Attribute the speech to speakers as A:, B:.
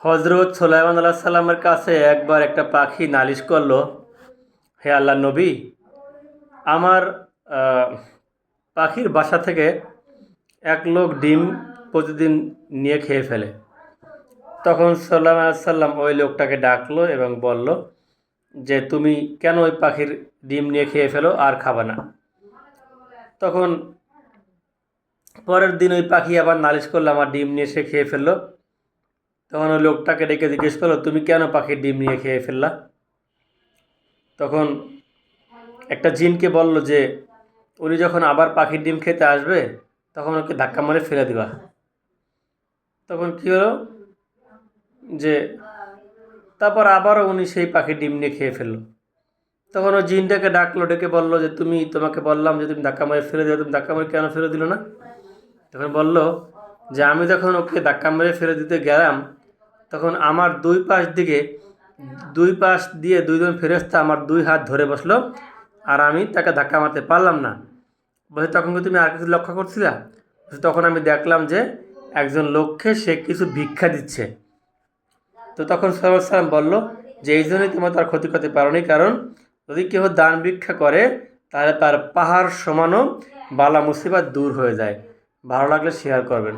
A: হজরত সুলাইমান আলাইহিস সালামের কাছে একবার একটা পাখি নালিশ করলো, হে আল্লাহ নবী, আমার আহ, পাখির বাসা থেকে এক লোক ডিম প্রতিদিন নিয়ে খেয়ে ফেলে। তখন সুলাইমান আলাইহিস সালাম ওই লোকটাকে ডাকলো এবং বলল যে তুমি কেন ওই পাখির ডিম নিয়ে খেয়ে ফেলো আর খাবে না। তখন পরের দিন ওই পাখি আবার নালিশ করলো, আমার ডিম নিয়ে সে খেয়ে ফেললো। তখন ওই লোকটাকে ডেকে জিজ্ঞেস করলো, তুমি কেন পাখির ডিম নিয়ে খেয়ে ফেললা। তখন একটা জিনকে বলল যে উনি যখন আবার পাখির ডিম খেতে আসবে তখন ওকে ধাক্কা মারে ফেলে দিবা। তখন কী হলো যে তারপর আবারও উনি সেই পাখির ডিম নিয়ে খেয়ে ফেললো। তখন ওই জিনটাকে ডাকলো, ডেকে বললো যে তোমাকে বললাম যে তুমি ধাক্কা মারে ফেলে দিও, তুমি ধাক্কা মারে কেন ফেলে দিল না। তখন বলল যে আমি যখন ওকে ধাক্কা মেরে ফেলে দিতে গেলাম তখন আমার দুই পাশ দিয়ে দুইজন ফেরেশতা আমার দুই হাত ধরে বসলো আর আমি তাকে ধাক্কা মারতে পারলাম না। বলছে তখন কি তুমি আর কিছু লক্ষ্য করছিলা। তখন আমি দেখলাম যে একজন লোককে সে কিছু ভিক্ষা দিচ্ছে। তো তখন সাল্লাল্লাহু আলাইহি ওয়াসাল্লাম বলল যে এই জন্যই তোমরা তার ক্ষতি করতে পারোনি, কারণ যদি কেউ দান ভিক্ষা করে তাহলে তার পাহাড় সমানও বালা মুসিবত দূর হয়ে যায়। ভালো লাগলে শেয়ার করবেন।